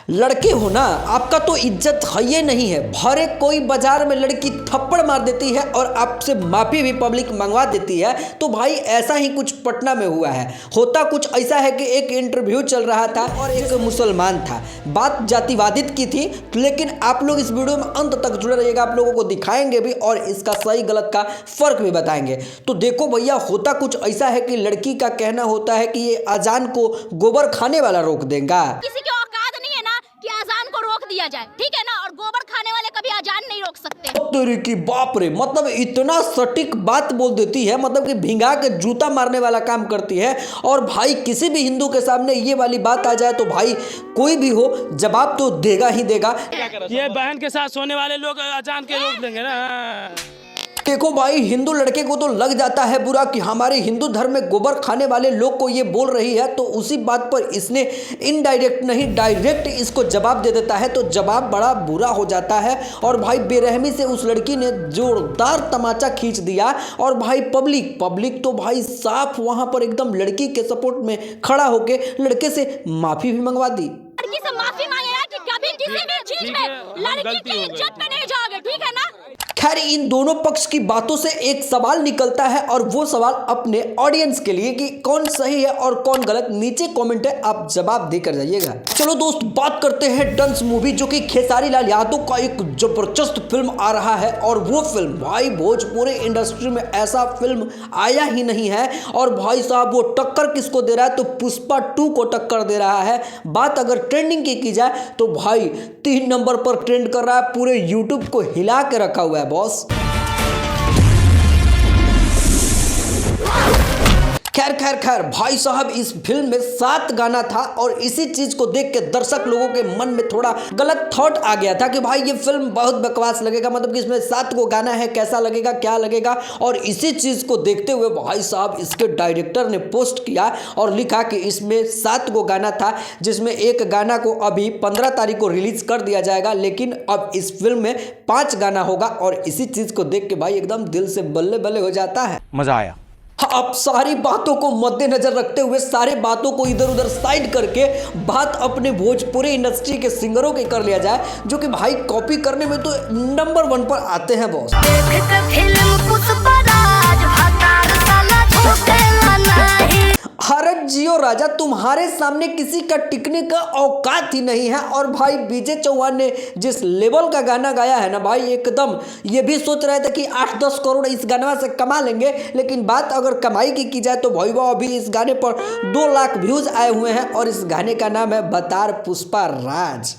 लड़के हो ना, आपका तो इज्जत है ये नहीं है। भरे कोई बाजार में लड़की थप्पड़ मार देती है और आपसे माफी भी पब्लिक मंगवा देती है। तो भाई ऐसा ही कुछ पटना में हुआ है। होता कुछ ऐसा है कि एक इंटरव्यू चल रहा था और एक मुसलमान था, बात जातिवादित की थी। लेकिन आप लोग इस वीडियो में अंत तक जुड़े रहिएगा, आप लोगों को दिखाएंगे भी और इसका सही गलत का फर्क भी बताएंगे। तो देखो भैया, होता कुछ ऐसा है कि लड़की का कहना होता है कि ये अजान को गोबर खाने वाला रोक देगा। किसी की औकात नहीं है ना कि अजान को रोक दिया जाए, ठीक है ना। और गोबर खाने वाले कभी अजान नहीं रोक सकते। तेरी की बाप रे, मतलब इतना सटीक बात बोल देती है, मतलब कि भिंगा के जूता मारने वाला काम करती है। और भाई किसी भी हिंदू के सामने ये वाली बात आ जाए तो भाई कोई भी हो जवाब तो देगा ही देगा। ये बहन के साथ सोने वाले लोग अजान के रोक देंगे ना। देखो भाई, हिंदू लड़के को तो लग जाता है बुरा कि हमारे हिंदू धर्म में गोबर खाने वाले लोग को ये बोल रही है, तो उसी बात पर इसने इनडायरेक्ट नहीं डायरेक्ट इसको जवाब दे देता है। तो जवाब बड़ा बुरा हो जाता है और भाई बेरहमी से उस लड़की ने जोरदार तमाचा खींच दिया। और भाई पब्लिक तो भाई साफ वहां पर एकदम लड़की के सपोर्ट में खड़ा होके लड़के से माफी भी मंगवा दी। लड़की से माफी मांगे कि कभी किसी भी चीज में लड़की की इज्जत पे नहीं जाओगे, ठीक है ना। खैर, इन दोनों पक्ष की बातों से एक सवाल निकलता है और वो सवाल अपने ऑडियंस के लिए कि कौन सही है और कौन गलत। नीचे कमेंट है, आप जवाब देकर जाइएगा। चलो दोस्त, बात करते हैं डंस मूवी, जो कि खेसारी लाल यादव का एक जबरदस्त फिल्म आ रहा है। और वो फिल्म भाई भोजपुरी इंडस्ट्री में ऐसा फिल्म आया ही नहीं है। और भाई साहब वो टक्कर किसको दे रहा है, तो पुष्पा 2 को टक्कर दे रहा है। बात अगर ट्रेंडिंग की जाए तो भाई 3 नंबर पर ट्रेंड कर रहा है, पूरे यूट्यूब को हिला के रखा हुआ है बॉस। खैर भाई साहब, इस फिल्म में 7 गाना था और इसी चीज को देख के दर्शक लोगों के मन में थोड़ा गलत थॉट आ गया था कि भाई ये फिल्म बहुत बकवास लगेगा, मतलब कि इसमें 7 को गाना है, कैसा लगेगा, क्या लगेगा। और इसी चीज को देखते हुए भाई साहब इसके डायरेक्टर ने पोस्ट किया और लिखा कि इसमें 7 को गाना था, जिसमें एक गाना को अभी 15 तारीख को रिलीज कर दिया जाएगा, लेकिन अब इस फिल्म में 5 गाना होगा। और इसी चीज को देख के भाई एकदम दिल से बल्ले बल्ले हो जाता है। मजा आया। अब सारी बातों को मद्देनजर रखते हुए, सारे बातों को इधर उधर साइड करके बात अपने भोजपुरी इंडस्ट्री के सिंगरों की कर लिया जाए, जो कि भाई कॉपी करने में तो नंबर 1 पर आते हैं बॉस। हरक जियो राजा, तुम्हारे सामने किसी का टिकने का औकात ही नहीं है। और भाई विजय चौहान ने जिस लेवल का गाना गाया है ना भाई, एकदम ये भी सोच रहे थे कि 8-10 करोड़ इस गाना से कमा लेंगे। लेकिन बात अगर कमाई की जाए तो भाई वो अभी इस गाने पर 2 लाख व्यूज आए हुए हैं और इस गाने का नाम है बतार पुष्पा राज।